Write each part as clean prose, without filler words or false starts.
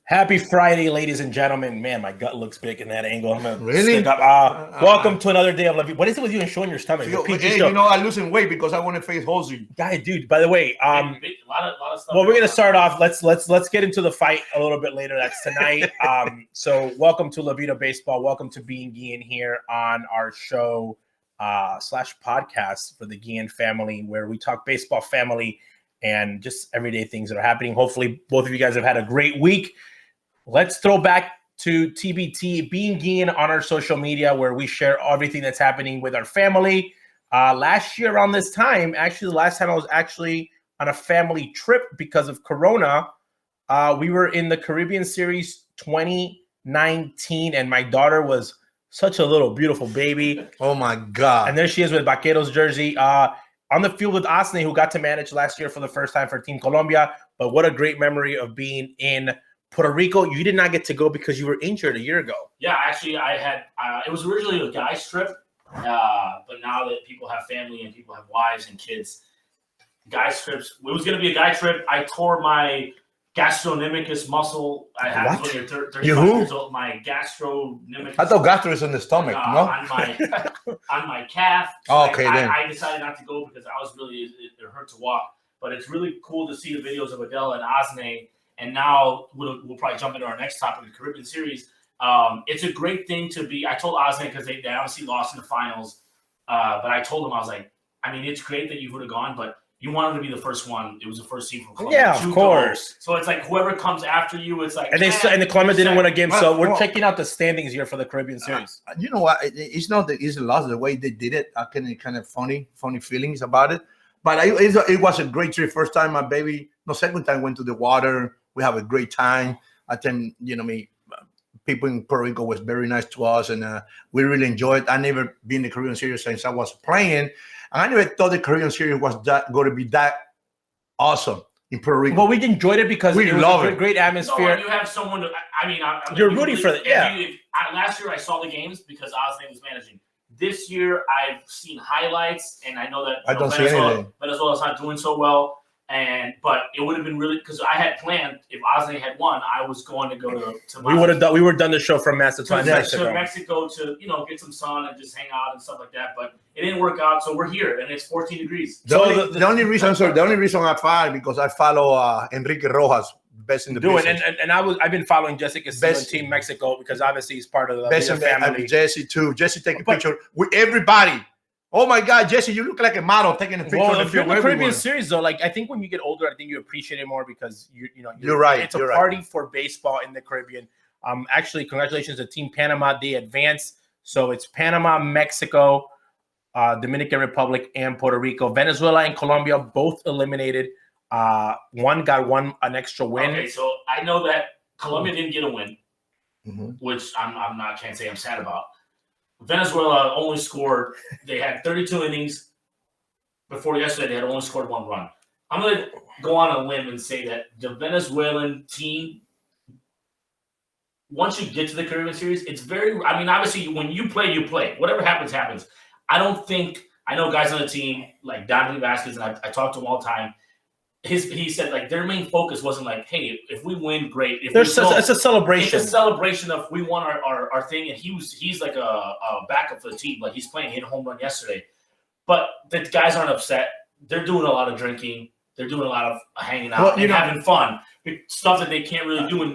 Happy Friday, ladies and gentlemen. Man, my gut looks big in that angle. I'm gonna Really? stick up. Welcome to another day of Levy. What is it with you and showing your stomach? The PG Hey, show. I'm losing weight because I want to face Halsey. Guy, dude. By the way, a lot of stuff. well, we're gonna start off. Let's get into the fight a little bit later. That's tonight. So welcome to Vida Baseball. Welcome to being Guillén here on our show slash podcast for the Guillén family, where we talk baseball family and just everyday things that are happening. Hopefully, both of you guys have had a great week. Let's throw back to TBT, being Guillén on our social media, where we share everything that's happening with our family. Last year around this time, actually, the last time I was actually on a family trip because of Corona, we were in the Caribbean Series 2019, and my daughter was such a little beautiful baby. Oh, my God. And there she is with Vaqueros jersey. On the field with Asne, who got to manage last year for the first time for Team Colombia. But what a great memory of being in Puerto Rico. You did not get to go because you were injured a year ago. Yeah, actually, I had. It was originally a guy's trip, but now that people have family and people have wives and kids, guys trips. It was going to be a guy trip. I tore my gastrocnemius muscle. I had when you're 35 years old. My gastrocnemius. I thought gastro is in the stomach, no? On my calf. So okay, then. I decided not to go because I was really it hurt to walk. But it's really cool to see the videos of Adele and Asne. And now we'll probably jump into our next topic, the Caribbean Series. It's a great thing to be. I told Asne because they obviously lost in the finals. But I told him, I was like, I mean, it's great that you would have gone, but you wanted to be the first one. It was the first team from Colombia. Yeah, of course. So it's like whoever comes after you, it's like. And the Colombia didn't win a game, so we're checking out the standings here for the Caribbean Series. You know what? It's not the easy loss. The way they did it, I kind of funny feelings about it. But it was a great trip. First time my baby, second time went to the water. We have a great time. I think, people in Puerto Rico was very nice to us, and we really enjoyed it. I never been in the Caribbean Series since I was playing, and I never thought the Caribbean Series was going to be that awesome in Puerto Rico. Well, we enjoyed it because it was a great atmosphere. No, and you have someone to. I mean, you're rooting for it. Yeah. Last year I saw the games because Asne was managing. This year I've seen highlights, and I know that I don't see anything. Venezuela's not doing so well. But it would have been really because I had planned if Asne had won, I was going to go to we would have done the show from Mazatlán, Mexico to get some sun and just hang out and stuff like that. But it didn't work out, so we're here and it's 14 degrees. The only reason I filed because I follow Enrique Rojas, best in the business. And I've been following Jessica in Team Mexico because obviously he's part of the best family. Jesse too. Jesse take a picture with everybody. Oh my God, Jesse, you look like a model taking a picture of the field. The Caribbean Series, though, I think when you get older, I think you appreciate it more because you're right. It's a party for baseball in the Caribbean. Actually, congratulations to Team Panama. They advanced. So it's Panama, Mexico, Dominican Republic, and Puerto Rico. Venezuela and Colombia both eliminated. One got an extra win. Okay, so I know that Colombia didn't get a win, which can't say I'm sad about. Venezuela only scored. They had 32 innings. Before yesterday, they had only scored one run. I'm going to go on a limb and say that the Venezuelan team, once you get to the Caribbean Series, it's very. I mean, obviously, when you play, you play. Whatever happens, happens. I know guys on the team like Dante Vasquez, and I talk to him all the time. He said their main focus wasn't hey, if we win, great. It's a celebration. It's a celebration of we won our thing, and he's like a backup for the team. Like he's playing, he hit a home run yesterday. But the guys aren't upset. They're doing a lot of drinking. They're doing a lot of hanging out and having fun. Stuff that they can't really do in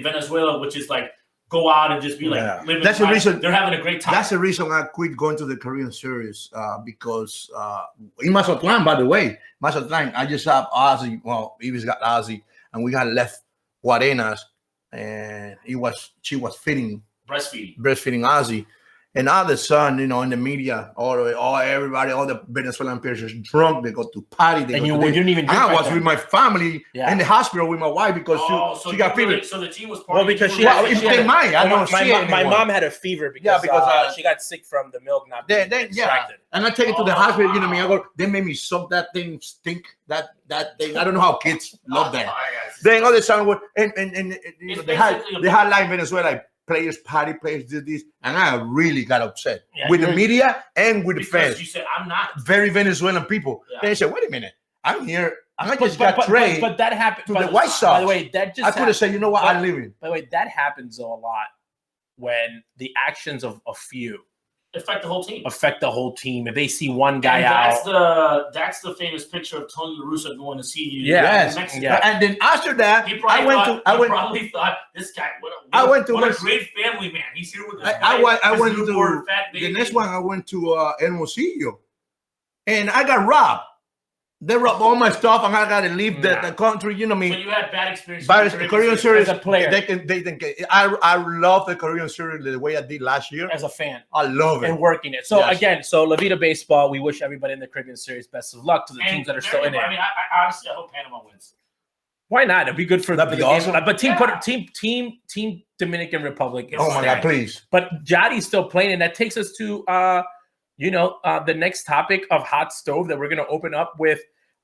Venezuela, which is go out and just be living. That's the reason they're having a great time. That's the reason I quit going to the Caribbean Series because in Mazatlán, by the way, I just have Ozzy. Well, Eva's got Ozzy, and we got left Guarenas, and she was breastfeeding Ozzy. And all of a sudden, in the media, everybody, all the Venezuelan players are drunk. They go to party. And you didn't even drink. I was with my family in the hospital with my wife because she got fever. So the team was partying. Well, because my mom had a fever because she got sick from the milk not being extracted. And I take it to the hospital. I go. They made me suck that thing, stink that thing. I don't know how kids love that. Then all the sudden, and they had like Venezuela. Players did this, and I really got upset with the media and with the fans. You said I'm not very Venezuelan people. They said, "Wait a minute, I'm here And I just got traded but that happened to the White Sox. By the way, that just I could have said, you know what, I'm leaving. By the way, that happens though a lot when the actions of a few affect the whole team. If they see one guy out. That's the famous picture of Tony La Russa going to see you. Yes. In Mexico. Yeah. And then after that, he probably thought this guy. What a great family man. He's here with his I went to fat baby. the next one. I went to Hermosillo, and I got robbed. They robbed all my stuff, and I got to leave the country. You know what I mean? So you had bad experiences. The Korean series as a player. I love the Korean series the way I did last year. As a fan, I love it and working it. So again, La Vida Baseball. We wish everybody in the Caribbean series best of luck to the teams that are still in there. I mean, I honestly hope Panama wins. Why not? It'd be good for That'd be awesome. But team Dominican Republic. Oh my God, please! But Jadi's still playing, and that takes us to the next topic of hot stove that we're going to open up with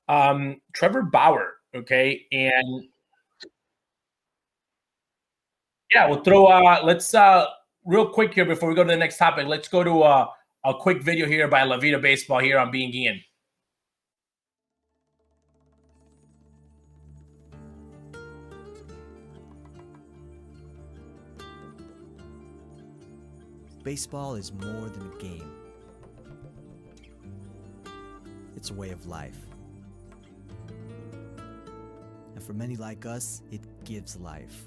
Trevor Bauer. Okay, and yeah, we'll throw. Let's real quick here before we go to the next topic. Let's go to a quick video here by La Vida Baseball here on Being Guillén. Baseball is more than a game. It's a way of life. And for many like us, it gives life.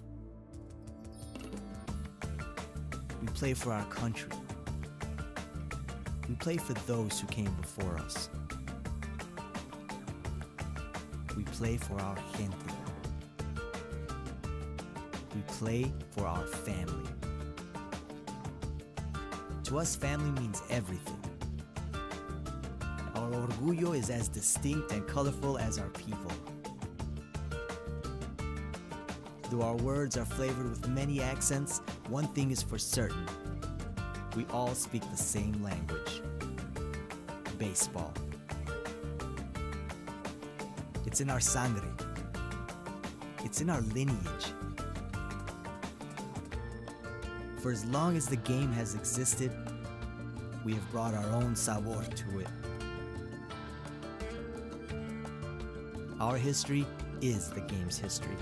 We play for our country. We play for those who came before us. We play for our gente. We play for our family. To us, family means everything. Our orgullo is as distinct and colorful as our people. Though our words are flavored with many accents, one thing is for certain. We all speak the same language. Baseball. It's in our sangre. It's in our lineage. For as long as the game has existed, we have brought our own sabor to it. Our history is the game's history.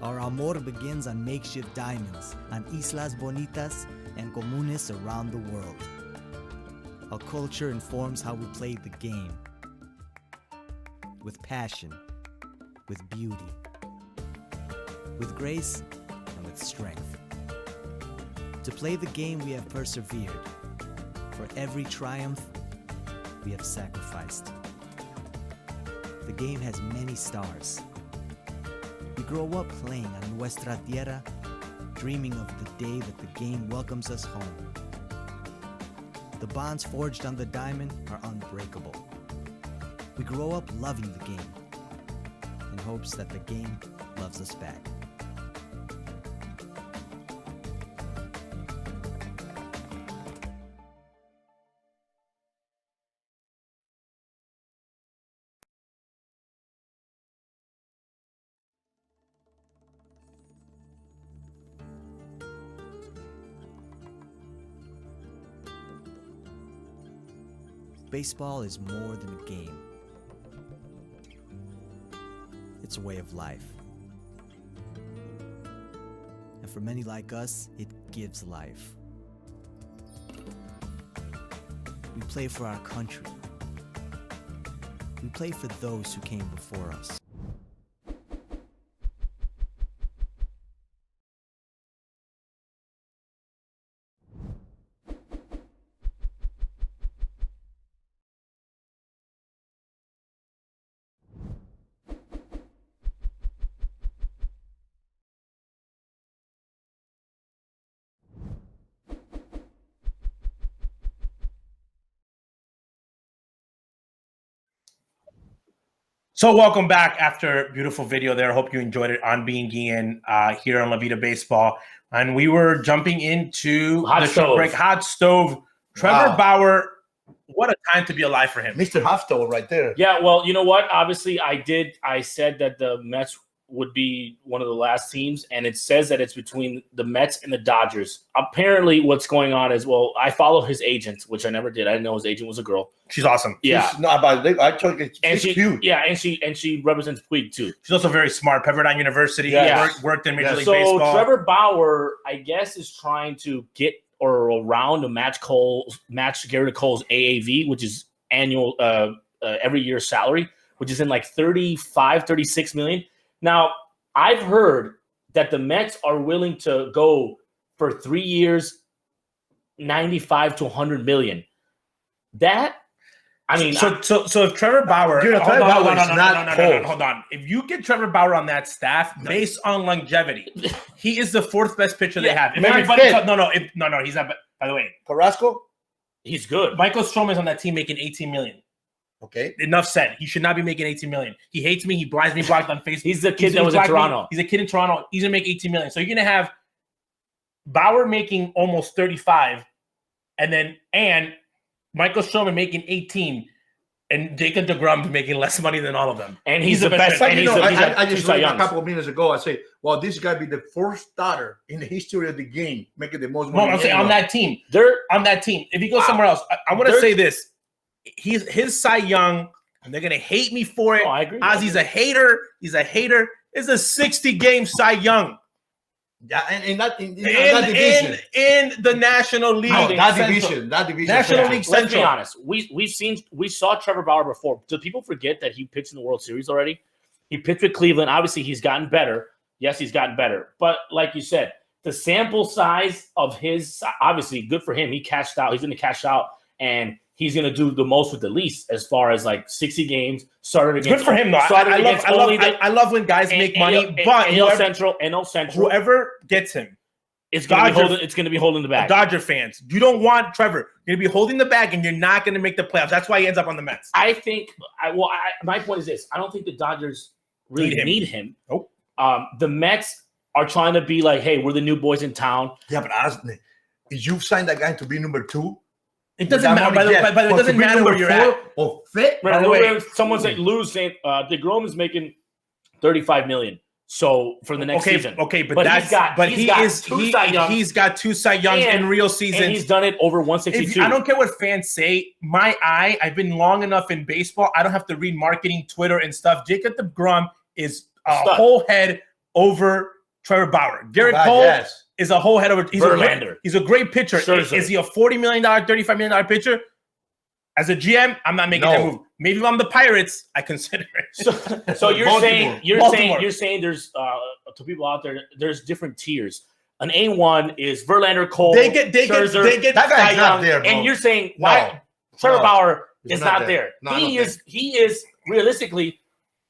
Our amor begins on makeshift diamonds, on islas bonitas and comunes around the world. Our culture informs how we play the game. With passion, with beauty, with grace, and with strength. To play the game, we have persevered. For every triumph, we have sacrificed. The game has many stars. We grow up playing on nuestra tierra, dreaming of the day that the game welcomes us home. The bonds forged on the diamond are unbreakable. We grow up loving the game, in hopes that the game loves us back. Baseball is more than a game. It's a way of life. And for many like us, it gives life. We play for our country. We play for those who came before us. So welcome back after a beautiful video there. Hope you enjoyed it on Being Guillén here on La Vida Baseball. And we were jumping into Hot the stove. short break. Hot stove. Trevor Bauer, what a time to be alive for him. Mr. Hot Stove right there. Yeah, well, you know what? Obviously, I said that the Mets would be one of the last teams, and it says that it's between the Mets and the Dodgers. Apparently, what's going on is, well, I follow his agent, which I never did. I didn't know his agent was a girl. She's awesome. Yeah, She's not about it. I took it. and She's cute. Yeah, and she represents Puig too. She's also very smart. Pepperdine University. Yeah. Worked in Major League So Baseball. Trevor Bauer, I guess, is trying to get or around to match Garrett Cole's AAV, which is annual every year salary, which is in like 36 million. Now, I've heard that the Mets are willing to go for 3 years, 95 to 100 million. That, I mean, so if Trevor Bauer, hold on. If you get Trevor Bauer on that staff based on longevity, he is the fourth best pitcher they have. If maybe everybody fifth. No, he's not. By the way, Carrasco. he's good. Michael Stroman's on that team making 18 million. Okay. Enough said. He should not be making 18 million. He hates me. He blinds me blocked on Facebook. He's the kid that was in Toronto. He's a kid in Toronto. He's gonna make 18 million. So you're gonna have Bauer making almost 35, and Michael Stroman making 18, and Jacob deGrom making less money than all of them. And he's the best. But, And you know, I he's just Cy read a Youngs. couple of minutes ago. I say, well, this guy be the first starter in the history of the game making the most No, money. I'm saying on that team. They're On that team. If he goes somewhere else, I want to say this. He's his Cy Young, and they're gonna hate me for it. Oh, I agree. Ozzy's a hater. He's a hater. It's a 60-game Cy Young. Yeah, and that division. In the National League. That Central. division. National League Let's be Central. honest. We saw Trevor Bauer before. Do people forget that he pitched in the World Series already? He pitched with Cleveland. Obviously, he's gotten better. Yes, he's gotten better. But like you said, the sample size of his, obviously, good for him. He cashed out. He's going to cash out, and he's going to do the most with the least as far as like 60 games. Started against. Good for him, though. I love when guys make money, but NL Central, whoever gets him, it's going to be holding the bag. Dodger fans, you don't want Trevor. You're going to be holding the bag, and you're not going to make the playoffs. That's why he ends up on the Mets. I think. My point is this: I don't think the Dodgers really need him. Nope. The Mets are trying to be like, hey, we're the new boys in town. Yeah, but honestly, if you sign that guy to be number 2, It doesn't matter. But it doesn't matter where you're at. Or fit. By the way, someone's like saying DeGrom is making $35 million. So for the next season, but he's got two Cy Youngs in real seasons, and he's done it over 162. I don't care what fans say. I've been long enough in baseball. I don't have to read marketing, Twitter, and stuff. Jacob deGrom is a whole head over Trevor Bauer. Garrett Cole is a whole head over. He's a great pitcher. Is he a $40 million, $35 million pitcher? As a GM, I'm not making that move. Maybe if I'm the Pirates, I consider it. So you're saying there's to people out there, there's different tiers. An A1 is Verlander, Cole, Scherzer. They get that guy's not there, bro. And you're saying why Trevor Bauer is not there? He is realistically.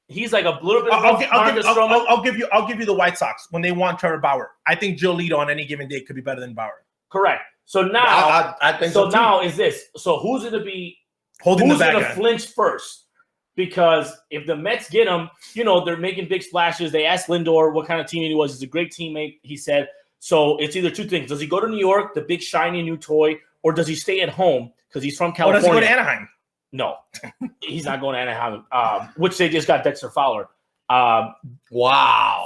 He's like a little bit. I'll give you the White Sox when they want Trevor Bauer. I think Joe Lito on any given day could be better than Bauer. Correct. So now, I think so now is this? So who's going to be holding the bag? Who's going to flinch first? Because if the Mets get him, they're making big splashes. They asked Lindor what kind of teammate he was. He's a great teammate, he said. So it's either two things: does he go to New York, the big shiny new toy, or does he stay at home because he's from California? Or does he go to Anaheim? No, he's not going to Anaheim, which they just got Dexter Fowler. Wow.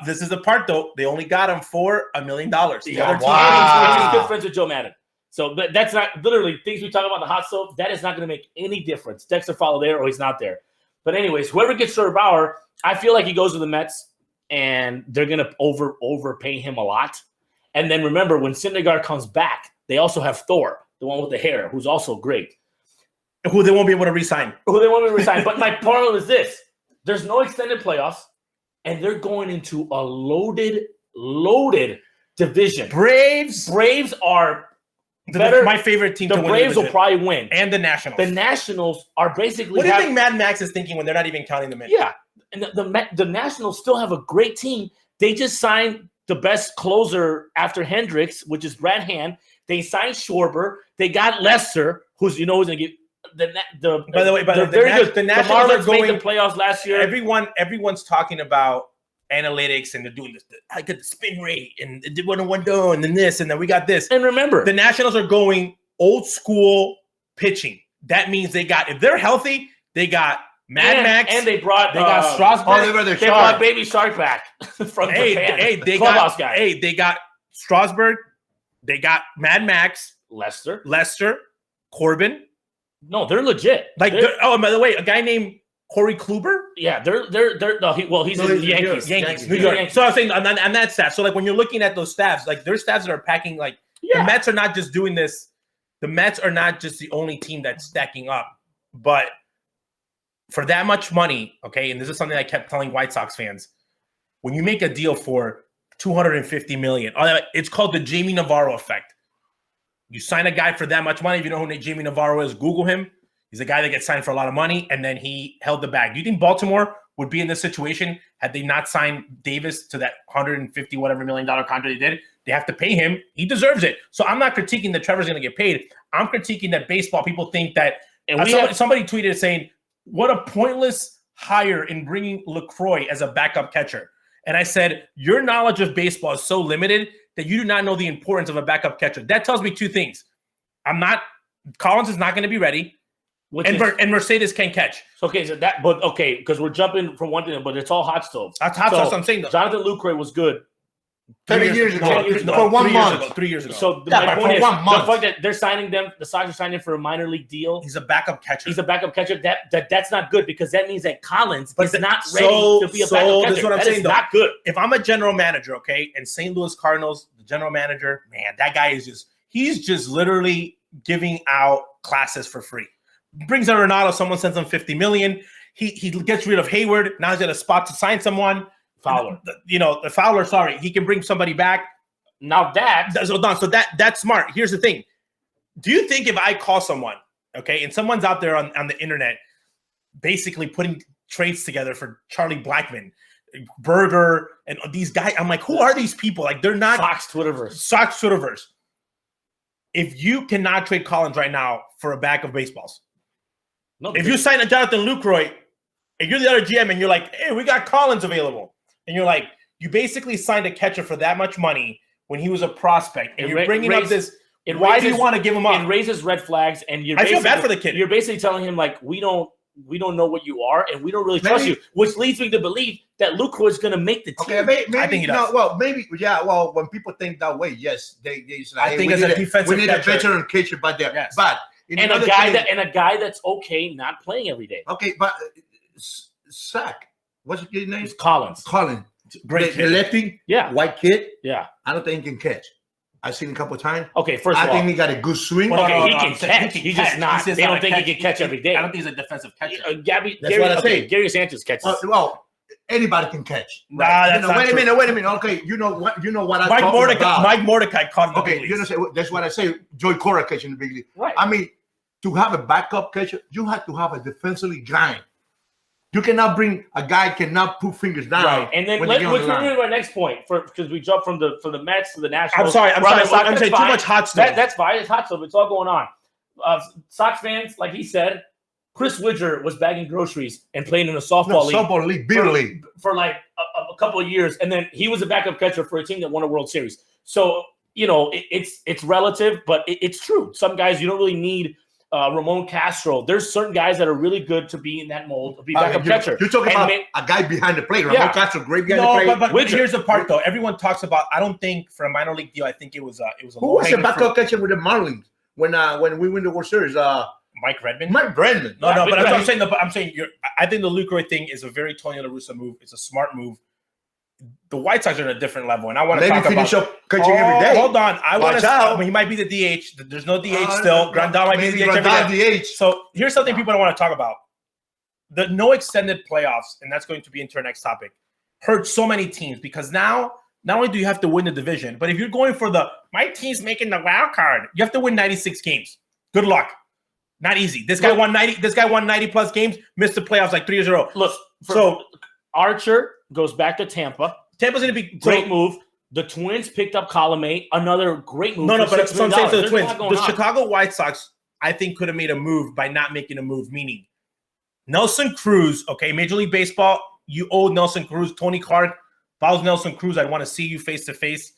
This is the part, though. They only got him for $1 million. He's good friends with Joe Madden. So that's not literally things we talk about in the hot stove. That is not going to make any difference. Dexter Fowler there or he's not there. But anyways, whoever gets Trevor Bauer, I feel like he goes to the Mets and they're going to overpay him a lot. And then remember, when Syndergaard comes back, they also have Thor, the one with the hair, who's also great. Who they won't be able to re-sign. But my problem is this. There's no extended playoffs, and they're going into a loaded division. Braves are better. My favorite team to win. The Braves will probably win. And the Nationals. The Nationals are basically... What do you think Mad Max is thinking when they're not even counting them in? Yeah. And the Nationals still have a great team. They just signed the best closer after Hendricks, which is Brad Hand. They signed Schwarber. They got Lester, who's going to get... By the way, the Nationals are going made the playoffs last year. Everyone's talking about analytics and they're doing this. I got the spin rate and did 1-1 and then this and then we got this. And remember, the Nationals are going old school pitching. That means if they're healthy, they got Max, and they brought they got Strasburg. Oliver the they Shark. brought Baby Shark back from Japan. They Clubhouse guy. they got Strasburg. They got Mad Max, Lester, Corbin. No, they're legit. Like, and by the way, a guy named Corey Kluber. Yeah, they're no, he's in the Yankees. New York. So I was saying on that staff. So like when you're looking at those staffs, like there's staffs that are packing. Like the Mets are not just doing this. The Mets are not just the only team that's stacking up, but for that much money, okay. And this is something I kept telling White Sox fans: when you make a deal for $250 million, it's called the Jamie Navarro effect. You sign a guy for that much money. If you know who Jamie Navarro is, Google him. He's a guy that gets signed for a lot of money, and then he held the bag. Do you think Baltimore would be in this situation had they not signed Davis to that $150 whatever million contract they did? They have to pay him. He deserves it. So I'm not critiquing that Trevor's going to get paid. I'm critiquing that baseball people think that. And somebody tweeted saying, "What a pointless hire in bringing LaCroix as a backup catcher." And I said, your knowledge of baseball is so limited that you do not know the importance of a backup catcher. That tells me two things. Collins is not going to be ready, and Mercedes can't catch. Because we're jumping from one thing, but it's all hot stove. That's hot stove. I'm saying Jonathan Lucroy was good 10 years ago. 10 years ago. For 1 month. 3 years ago. So my point is, 1 month. the fact that they're signing them, the Sox are signing for a minor league deal. He's a backup catcher. That's not good because that means that Collins is not ready to be a backup catcher. That's what I'm saying, is not good. If I'm a general manager, okay, and St. Louis Cardinals, the general manager, man, that guy he's just literally giving out classes for free. Brings in Renato, someone sends him $50 million. He gets rid of Hayward. Now he's got a spot to sign someone. Fowler. The Fowler, sorry. He can bring somebody back. Now that's smart. Here's the thing. Do you think if I call someone, okay, and someone's out there on the internet basically putting trades together for Charlie Blackmon, Berger, and these guys, I'm like, who are these people? Like, they're not Sox Twitterverse. If you cannot trade Collins right now for a bag of baseballs, if you sign a Jonathan Lucroy and you're the other GM and you're like, hey, we got Collins available, and you're like, you basically signed a catcher for that much money when he was a prospect, and you're bringing up this. Why do you want to give him up? It raises red flags, and I feel bad for the kid. You're basically telling him like, we don't know what you are, and we don't really trust you, which leads me to believe that Lucroy is going to make the team. Okay, maybe, I think he does. No, well, maybe, yeah. Well, when people think that way, yes, they I think as a defensive we need catcher, a veteran catcher, but there, yes. but and a guy that's okay not playing every day. Okay, but Zach, what's his name? It's Collins. Great the lefty, white kid. Yeah, I don't think he can catch. I've seen him a couple of times. Okay, first of all, I think he got a good swing. Okay, he can catch. He's just not. They don't think he can catch every day. I don't think he's a defensive catcher. That's what I say. Gary Sanchez catches. Well, anybody can catch. Nah, wait a minute. Okay, you know what I talk about. Mike Mordecai caught in the big leagues. That's what I say. Joey Cora catching in the big league. Right. I mean, to have a backup catcher, you have to have a defensively guy. You cannot bring a guy cannot put fingers down. Right. And then let's move to our next point because we jumped from the Mets to the Nationals. I'm sorry. I'm saying too much hot stuff. That's fine. It's hot stuff. It's all going on. Sox fans, like he said, Chris Widger was bagging groceries and playing in a softball league, beer league, for like a couple of years, and then he was a backup catcher for a team that won a World Series. So it's relative, but it's true. Some guys you don't really need. Ramon Castro. There's certain guys that are really good to be in that mold, be backup catcher. You're talking about a guy behind the plate. Ramon Castro, great behind the plate. But here's the part, though. Everyone talks about. I don't think for a minor league deal. I think it was a. Who was the backup catcher with the Marlins when we win the World Series? Mike Redmond. No, but that's what I'm saying. I think the Lucroy thing is a very Tony La Russa move. It's a smart move. The White Sox are at a different level, and I want to talk about. Finish up catching every day. Hold on, he might be the DH. There's no DH still. Grandal might be the DH every day. So here's something people don't want to talk about: the no extended playoffs, and that's going to be into our next topic. Hurt so many teams because now not only do you have to win the division, but if you're going for my team's making the wild card, you have to win 96 games. Good luck. Not easy. This guy won 90. This guy won 90 plus games. Missed the playoffs like 3 years in a row. Look, so Archer goes back to Tampa. Tampa's going to be great move. The Twins picked up Colomé, another great move. No, but that's what I'm saying to the Twins. The Chicago White Sox, I think, could have made a move by not making a move. Meaning, Nelson Cruz. Okay, Major League Baseball. You owe Nelson Cruz. Tony Clark. If I was Nelson Cruz, I'd want to see you face to face.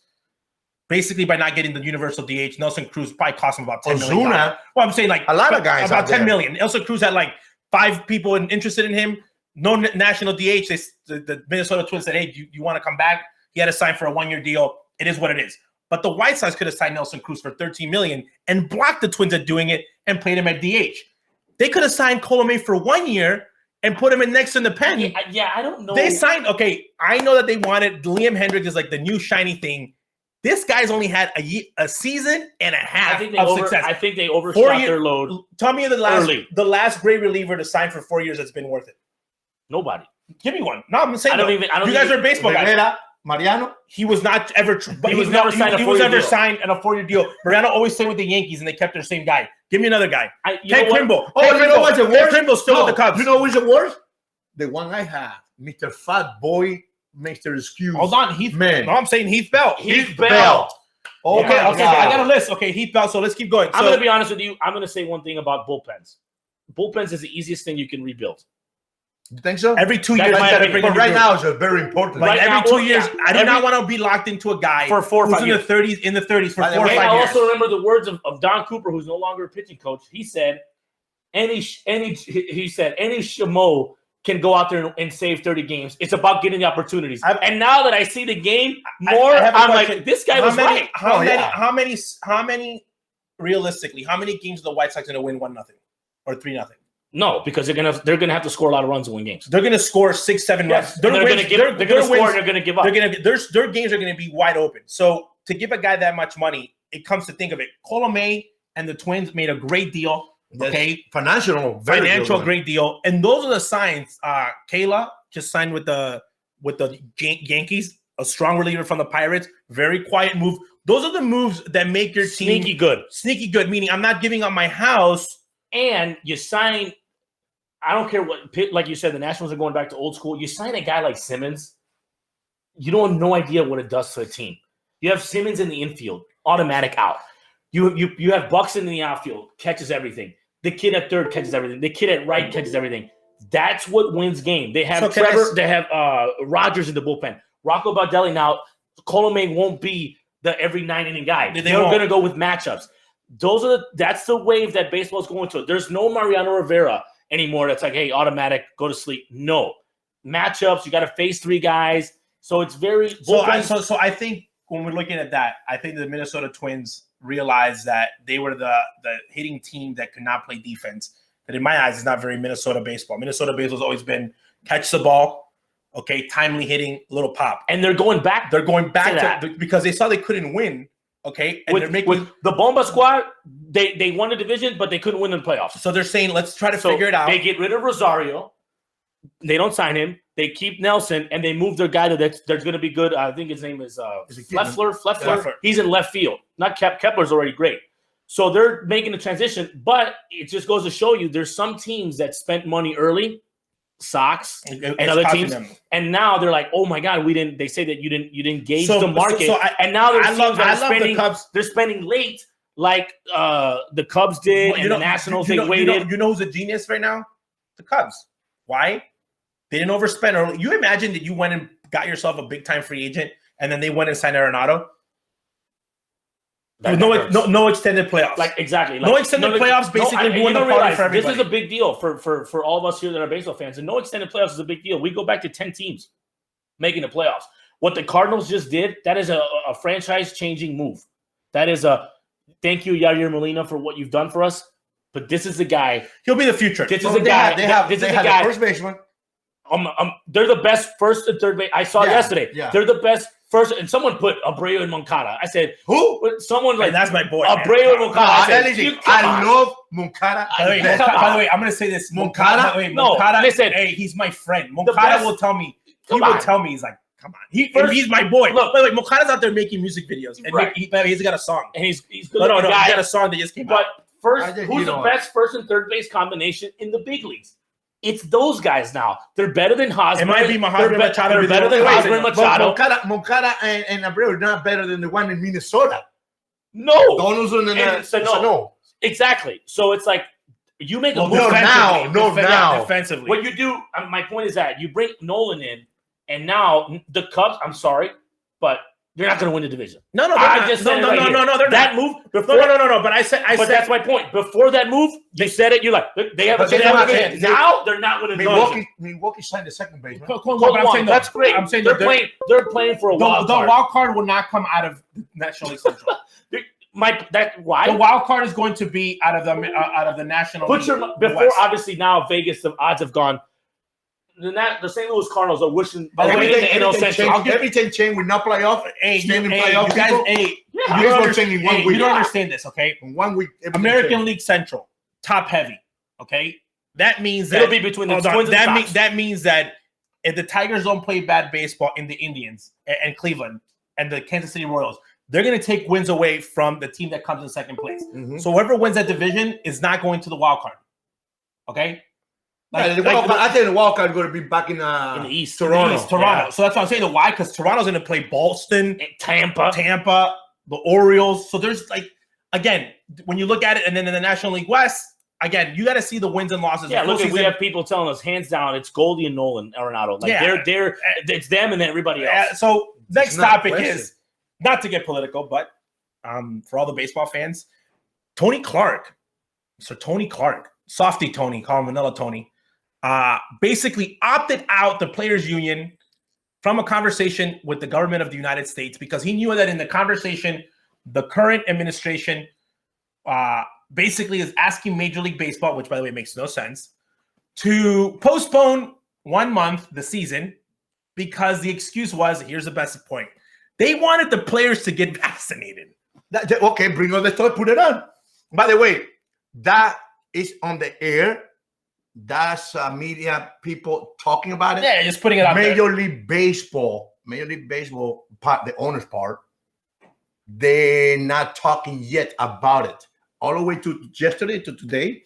Basically, by not getting the universal DH, Nelson Cruz probably cost him about $10 million. Well, I'm saying like a lot of guys about $10 million. Nelson Cruz had like 5 people interested in him. No national DH. The Minnesota Twins said, hey, you want to come back? He had to sign for a 1-year deal. It is what it is. But the White Sox could have signed Nelson Cruz for $13 million and blocked the Twins at doing it and played him at DH. They could have signed Colomé for 1 year and put him in next in the pen. Yeah, I don't know. They signed, okay, I know that they wanted, Liam Hendriks is like the new shiny thing. This guy's only had a season and a half of success. I think they overshot their load. Tell me the last great reliever to sign for 4 years that's been worth it. Nobody. Give me one. No, I'm saying I don't you guys are baseball guys. Mariano. He was not ever. But he was never signed in a 4-year deal. Mariano always stayed with the Yankees, and they kept their same guy. Give me another guy. Ken Kimbrel. Oh, you know what's the worst? Kimbrel's still with the Cubs. You know who's the worst? The one I have, Mr. Fat Boy, Mr. Excuse. Hold on, Heath. Man. No, I'm saying Heath Bell. Heath Bell. Okay, I got a list. Okay, Heath Bell. So let's keep going. I'm going to be honest with you. I'm going to say one thing about bullpens. Bullpens is the easiest thing you can rebuild. You think so? Every 2 years, but right now it's very important. Like every 2 years, I do not want to be locked into a guy for 4 or 5 years. in the 30s for 4 or 5 years. I also remember the words of Don Cooper, who's no longer a pitching coach. He said, any Shamo can go out there and save 30 games. It's about getting the opportunities. And now that I see the game more, I'm like, this guy was right. How many realistically? How many games are the White Sox going to win 1-0 or 3-0? No, because they're gonna have to score a lot of runs to win games. They're gonna score 6-7 runs. They're gonna score and they're gonna give up. Their games are gonna be wide open. So to give a guy that much money, it comes to think of it. Colomé and the Twins made a great deal. Okay, financial great deal. And those are the signs. Kayla just signed with the Yankees, a strong reliever from the Pirates. Very quiet move. Those are the moves that make your team sneaky good. Sneaky good, meaning I'm not giving up my house. And you sign. I don't care what, like you said, the Nationals are going back to old school. You sign a guy like Simmons, you don't have no idea what it does to a team. You have Simmons in the infield, automatic out. You have Buxton in the outfield, catches everything. The kid at third catches everything. The kid at right catches everything. That's what wins game. They have they have Rogers in the bullpen. Rocco Baldelli now. Colomé won't be the every 9-inning guy. They're going to go with matchups. That's the wave that baseball is going to. There's no Mariano Rivera anymore. That's like, hey, automatic, go to sleep. No matchups. You got to face 3 guys. So it's very. So I think when we're looking at that, I think the Minnesota Twins realized that they were the hitting team that could not play defense. That in my eyes is not very Minnesota baseball. Minnesota baseball has always been catch the ball, okay, timely hitting, little pop, and they're going back. They're going back to because they saw they couldn't win. Okay, and with the Bomba squad, they won the division, but they couldn't win in the playoffs. So they're saying, let's try to figure it out. They get rid of Rosario. They don't sign him. They keep Nelson, and they move their guy that's going to be good. I think his name is Fleffler. He's in left field. Not Kepler's already great. So they're making the transition, but it just goes to show you there's some teams that spent money early, Sox and other teams, and now they're like, oh my God, they say that you didn't gauge the market, and now they're spending late, like the Cubs did, and the Nationals waited. You know who's a genius right now? The Cubs. Why? They didn't overspend early. You imagine that you went and got yourself a big time free agent, and then they went and signed Arenado. No extended playoffs. Exactly. No extended playoffs basically ruined the party for everybody. This is a big deal for all of us here that are baseball fans. And no extended playoffs is a big deal. We go back to 10 teams making the playoffs. What the Cardinals just did, that is a franchise-changing move. That is thank you, Yadier Molina, for what you've done for us. But this is the guy. He'll be the future. This is the guy. They have the first baseman. They're the best first and third base. I saw yesterday. Yeah. They're the best first. And someone put Abreu and Moncada. I said, who? Someone like that's my boy. Abreu and Moncada. I love Moncada. By the way, I'm going to say this. Moncada. Listen, hey, he's my friend. Moncada will tell me. He will tell me. He's like, come on. He's my boy. Look, by the way, Moncada's out there making music videos. And he's got a song. And he's no. He got a song that just came out. But who's the best first and third base combination in the big leagues? It's those guys now. They're better than Hosmer. It might be Hosmer Machado. They're better than Hosmer Machado. Moncada and Abreu are not better than the one in Minnesota. No. Donaldson no. Exactly. So it's like you make a move defensively. What you do, my point is that you bring Nolan in, and now the Cubs, I'm sorry, but They're not going to win the division. No. They're that not. move before. No. But I said. That's my point. Before that move, you said it. You're like they have a division. Now they're not going to. Milwaukee signed the second base. That's great. I'm saying they're playing for a wild card. The wild card will not come out of the National League Central. Why? The wild card is going to be out of the National League. Before West. Obviously now Vegas, the odds have gone. The St. Louis Cardinals are wishing. By the way, everything changed with no playoff. You don't understand this, okay? In 1 week, American League Central, top heavy, okay? That means that it'll be between the Twins and Sox. That means that if the Tigers don't play bad baseball in the Indians and Cleveland and the Kansas City Royals, they're going to take wins away from the team that comes in second place. Mm-hmm. So whoever wins that division is not going to the wild card, okay? I think the wild card is going to be back in the East, Toronto. Yeah. So that's what I'm saying. Why? Because Toronto's going to play Boston, and Tampa, the Orioles. So there's again, when you look at it, and then in the National League West, again, you got to see the wins and losses. Yeah, look, we have people telling us hands down, it's Goldie and Nolan Arenado. They're it's them and then everybody else. So next topic is not to get political, but for all the baseball fans, Tony Clark. So Tony Clark, Softy Tony, call him Vanilla Tony. Basically opted out the players union from a conversation with the government of the United States because he knew that in the conversation, the current administration basically is asking Major League Baseball, which by the way makes no sense, to postpone 1 month the season because the excuse was, here's the best point, they wanted the players to get vaccinated. Okay, bring on the story, put it on. By the way, that is on the air. That's media people talking about it. Yeah, just putting it out there. Major League Baseball part, the owner's part, they're not talking yet about it. All the way to yesterday to today,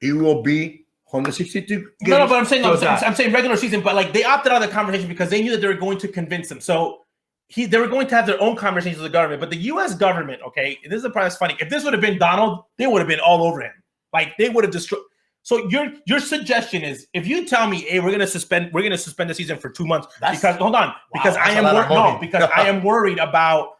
it will be 162 games. No, but I'm saying regular season, but they opted out of the conversation because they knew that they were going to convince them. So they were going to have their own conversations with the government. But the U.S. government, okay, this is the part that's funny. If this would have been Donald, they would have been all over him. They would have destroyed. So your suggestion is if you tell me, hey, we're gonna suspend the season for 2 months because I am worried about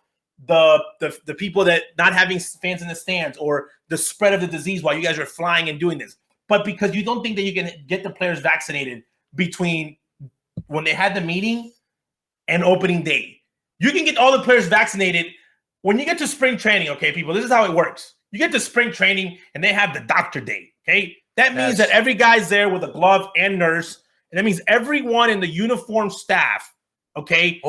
the people that not having fans in the stands or the spread of the disease while you guys are flying and doing this, but because you don't think that you can get the players vaccinated between when they had the meeting and opening day. You can get all the players vaccinated when you get to spring training. Okay, people, this is how it works. You get to spring training and they have the doctor day. Okay. That means that every guy's there with a glove and nurse. And that means everyone in the uniform staff, okay,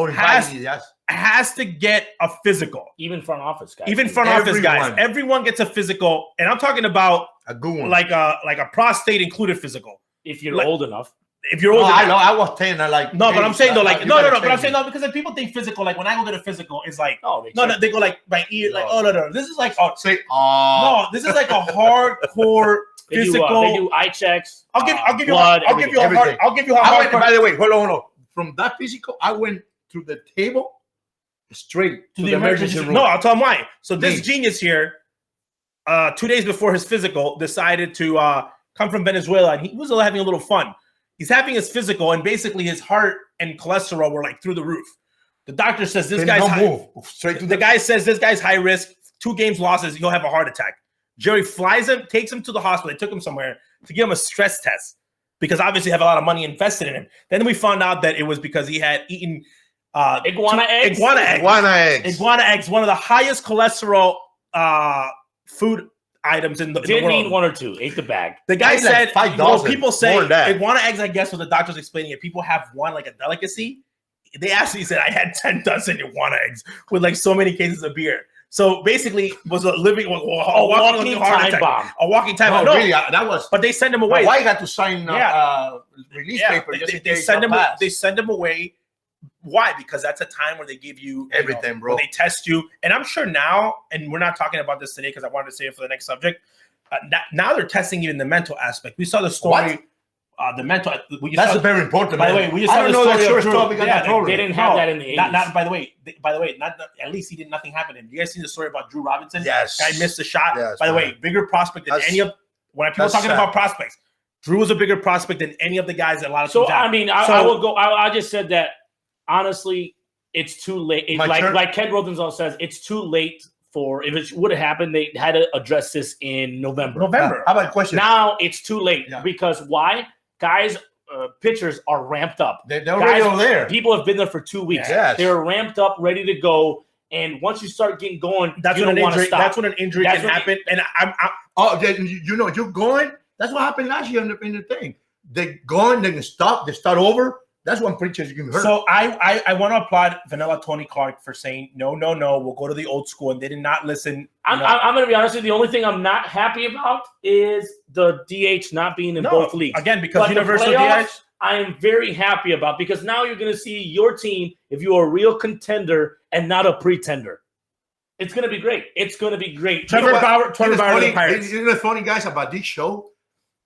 has to get a physical. Even front office guys. Everyone gets a physical. And I'm talking about a good one. Like a prostate included physical. If you're old enough. If you're old enough. I know. I was 10. But I'm saying though, but I'm saying because if people think physical, when I go get a physical, it's they go my ear, no. This is this is like a hardcore physical. They do eye checks. I'll give you a hard. By the way, hold on. From that physical, I went through the table straight to the emergency room. No, I'll tell him why. So this genius here, 2 days before his physical, decided to come from Venezuela, and he was having a little fun. He's having his physical, and basically his heart and cholesterol were through the roof. The doctor says this guy's the guy says this guy's high risk. 2 games losses, he'll have a heart attack. Jerry flies him, takes him to the hospital. They took him somewhere to give him a stress test because obviously have a lot of money invested in him. Then we found out that it was because he had eaten iguana eggs. Iguana eggs, one of the highest cholesterol food items in the world. Didn't eat 1 or 2, ate the bag. The guy said, people say iguana eggs, I guess, when the doctor's explaining it, people have one like a delicacy. They actually said, I had 10 dozen iguana eggs with so many cases of beer. So basically, was a walking time bomb. A walking time bomb. No, really, that was. But they send him away. Why you got to sign release paper? They send him away. Why? Because that's a time where they give you everything, bro. They test you, and I'm sure now. And we're not talking about this today because I wanted to say it for the next subject. Now they're testing even the mental aspect. We saw the story. The mental. That's very important. By the way, we just saw the story. They didn't have that in the 80s. By the way, at least nothing happened to him. You guys seen the story about Drew Robinson? Yes. Guy missed a shot. Yes, by the way, bigger prospect than any of. When people are talking about prospects, Drew was a bigger prospect than any of the guys that a lot of. So I mean, I will go. I just said that honestly. it's too late. My Like Ken Rosenthal says, it's too late for if it would have happened. They had to address this in November. How about a question? Now it's too late Yeah. because why? Guys, pitchers are ramped up. They're already over there. People have been there for 2 weeks. Yes. They're ramped up, ready to go. And once you start getting going, That's you when don't an want to injury. stop. That's when an injury That's can when happen. And I'm You're going. That's what happened last year in the thing. They going, they can stop, they start over. That's when pitchers can hurt. So I want to applaud Vanilla Tony Clark for saying no, we'll go to the old school, and they did not listen. I'm going to be honest with you. The only thing I'm not happy about is the DH not being in both leagues. Again, because But the universal playoffs, DH. I am very happy about because now you're going to see your team if you're a real contender and not a pretender. It's going to be great. It's going to be great. Trevor Bauer, of the Pirates. You know what's funny, guys, about this show?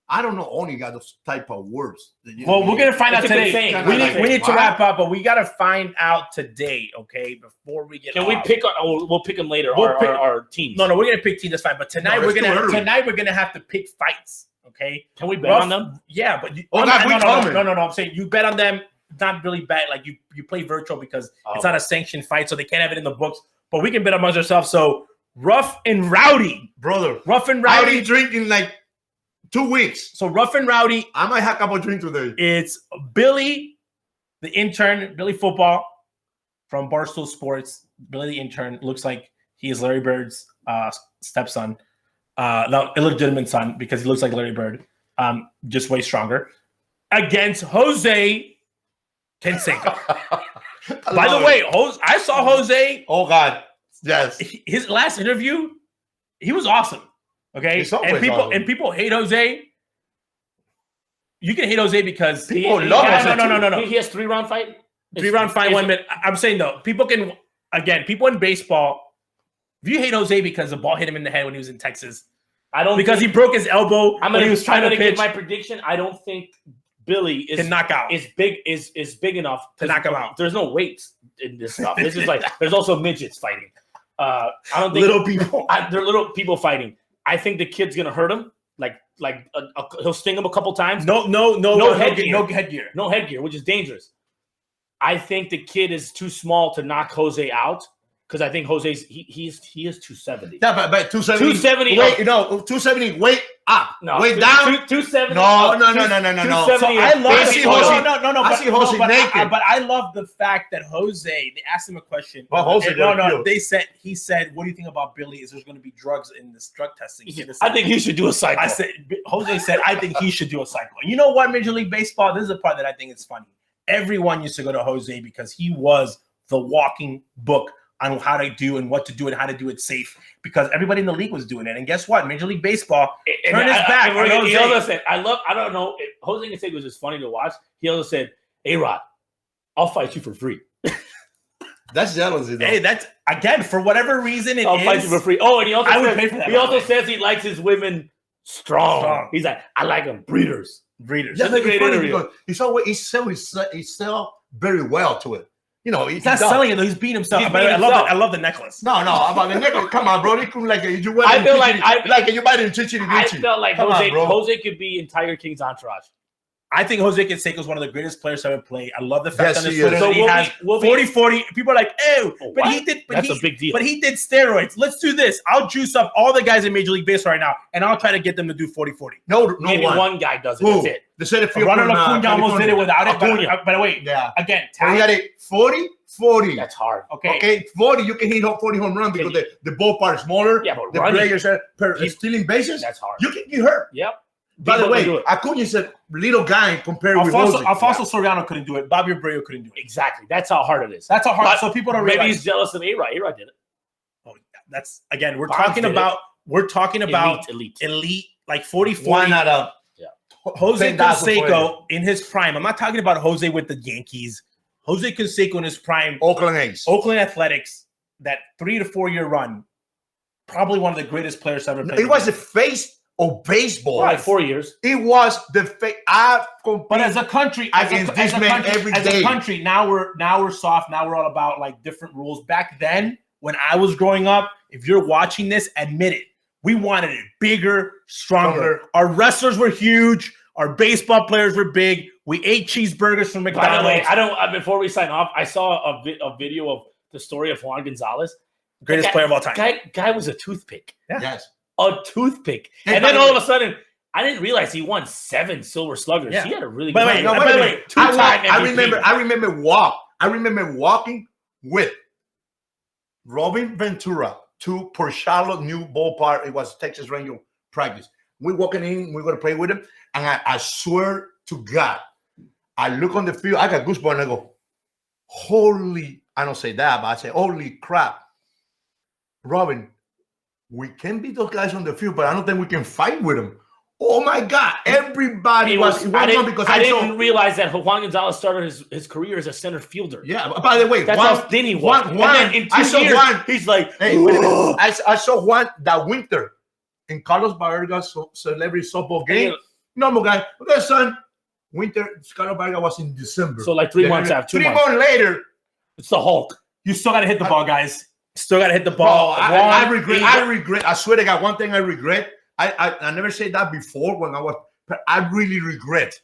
I don't know only got those type of words. Well, we're gonna find out It's a good today. saying. We need to Wow. wrap up, but we gotta find out today, okay? Before we get. Can we off. pick? We'll pick them later. We'll pick- our teams. No, we're gonna pick team. That's fine. But tonight No, we're it's too early. gonna have to pick fights, okay? Can we bet on them? Yeah, but you, Oh, God, we coming. no. I'm saying you bet on them. Not really bet. Like you play virtual because it's not a sanctioned fight, so they can't have it in the books. But we can bet amongst ourselves. So Rough and Rowdy, brother. Rough and I've Rowdy. been drinking like 2 weeks. So Rough and Rowdy. I might have a couple drinks today. It's Billy, the intern, Billy Football from Barstool Sports. Billy, the intern, looks like he is Larry Bird's stepson. No, illegitimate son because he looks like Larry Bird, just way stronger. Against Jose Canseco. By the way, I saw Jose. Oh God, yes. His last interview, he was awesome. Okay, He's always and people hate Jose. You can hate Jose because People love Jose. No. He has 3-round fight. 3-round fight, 1 minute. I'm saying though, people in baseball. If you hate Jose because the ball hit him in the head when he was in Texas, I don't because he broke his elbow when he was trying to give pitch. my prediction. I don't think Billy Can knock out. is big enough To knock him out. There's no weights in this stuff. This is like there's also midgets fighting. I don't think Little people. they're little people fighting. I think the kid's gonna hurt him. He'll sting him a couple times. No headgear. No headgear, which is dangerous. I think the kid is too small to knock Jose out because I think Jose's he is 270. Yeah, but 270. 270. Wait, 270. Wait up. No, Wait down. 270. No. 270. So I love I see Jose. No. I see Jose naked. But I love the fact that Jose. They asked him a question. Well, Jose And got killed. He said, "What do you think about Billy? Is there's going to be drugs in this drug testing?" I think he should do a cycle. Jose said, "I think he should do a cycle." And you know what, Major League Baseball? This is the part that I think is funny. Everyone used to go to Jose because he was the walking book on how to do and what to do and how to do it safe because everybody in the league was doing it. And guess what? Major League Baseball turned his back on Jose. He also said, I don't know. Jose Canseco was just funny to watch. He also said, A-Rod, I'll fight you for free. That's jealousy, though. Hey, that's, again, for whatever reason I'll fight you for free. Oh, and he also I would pay for that, he by also the way. says he likes his women strong. He's like, I like them breeders. breeders. That's a great funny interview. because he sell very well to it. You know, He's not selling it, though. He's beating himself. He's But beating I love himself. I love the necklace. No, about the nickel. Come on, bro. They come like you wear. I feel like you buy them chichi. I felt like Come on, bro. Jose could be in Tiger King's entourage. I think Jose Canseco is one of the greatest players to ever play. I love the fact Yes, on his he Twitter is. that So he we'll has be- we'll be- 40. People are like, ew. Oh, But what? he did. But That's he, a big deal. But he did steroids. Let's do this. I'll juice up all the guys in Major League Baseball right now, and I'll try to get them to do 40-40. No Maybe one guy does it. Who? That's it. They said a few. Ronald Acuna almost did it without it. Acuna. But wait, Yeah. again, But he talent. had it 40. That's hard. Okay. 40. You can hit 40 home run because the ballpark is smaller. Yeah, but the running, players are stealing bases. that's hard. You can get hurt. Yep. By the People can do way, it. Acuna is a little guy compared with Jose. Alfonso Soriano couldn't do it. Bobby Abreu couldn't do it. Exactly. That's how hard it is. That's a hard. But So people don't Maybe realize. he's jealous of A-Rod. A-Rod did it. Oh, that's again. We're Bonds talking did it. about. We're talking about Elite. like 40-40. Why not up? Jose $10,000 Canseco in his prime. I'm not talking about Jose with the Yankees. Jose Canseco in his prime. Oakland A's. Oakland Athletics, that 3 to 4 year run, probably one of the greatest players ever played. It was the face of baseball. Right, 4 years. It was the face. But as a country, Against this man every as day. a country, now we're soft. Now we're all about like different rules. Back then, when I was growing up, if you're watching this, admit it. We wanted it bigger, stronger. Our wrestlers were huge. Our baseball players were big. We ate cheeseburgers from McDonald's. By the way, before we sign off, I saw a video of the story of Juan Gonzalez. Greatest player of all time. Guy was a toothpick. Yeah. Yes. A toothpick. And then all of a sudden, I didn't realize he won 7 Silver Sluggers. Yeah. He had a really By good the way, I remember walking with Robin Ventura to Port Charlotte new ballpark. It was Texas Ranger practice. We're walking in, we're going to play with him. And I swear to God, I look on the field, I got goosebumps and I go, holy, I don't say that, but I say, holy crap. Robin, we can beat those guys on the field, but I don't think we can fight with them. Oh my God! Everybody I didn't realize that Juan Gonzalez started his career as a center fielder. Yeah. By the way, that's how thin he was. And then in 2 years, he's like, hey, wait a minute. I saw Juan that winter in Carlos Baerga's celebrity softball game. Normal guy. Okay, son. Winter. Carlos Baerga was in December. So like 3 months after. 3 months later, it's the Hulk. You still got to hit the ball, guys. Still got to hit the ball. I regret. I swear to God, one thing I regret. I never said that before when I was. But I really regret.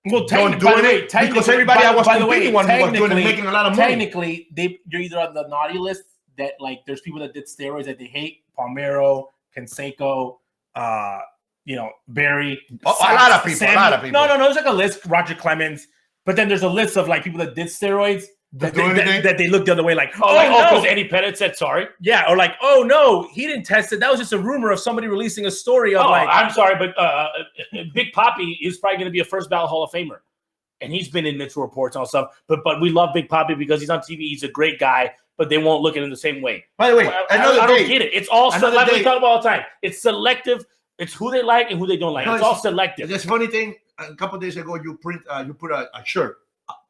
Well, because everybody I was competing was doing it, making a lot of money. Technically, you're either on the naughty list that like there's people that did steroids that they hate. Palmeiro, Canseco, Barry. A lot of people. No. There's like a list. Roger Clemens. But then there's a list of like people that did steroids. That they look the other way, like, because Eddie Pettit said sorry. Yeah, or like, oh no, he didn't test it. That was just a rumor of somebody releasing a story of I'm sorry, but Big Papi is probably going to be a first ballot Hall of Famer, and he's been in Mitchell reports and all stuff. But we love Big Papi because he's on TV. He's a great guy, but they won't look at him the same way. By the way, I don't get it. It's all like we talk about all the time. It's selective. It's who they like and who they don't like. It's all selective. This funny thing. A couple of days ago, you put a shirt,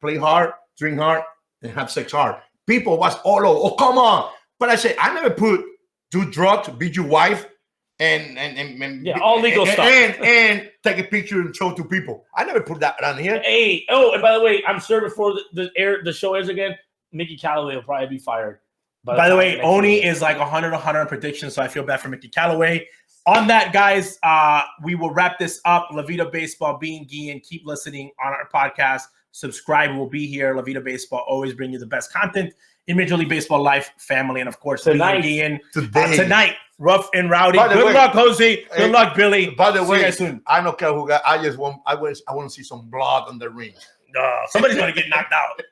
play hard, drink hard, and have sex hard. People was all over. Oh, come on! But I say I never put do drugs, beat your wife, and all legal stuff, and take a picture and show to people. I never put that on here. Hey, and by the way, I'm sure before the show airs again, Mickey Callaway will probably be fired. By the way, Oni is like 100 predictions, so I feel bad for Mickey Callaway. On that, guys, we will wrap this up. La Vida Baseball, being Guillén. Keep listening on our podcast. Subscribe. We'll be here. La Vida Baseball, always bring you the best content in Major League Baseball life, family, and of course, tonight. Tonight, rough and rowdy. Good luck, Jose. Good luck, Billy. By the way, soon. I don't care who got. I want to see some blood on the ring. Somebody's going to get knocked out.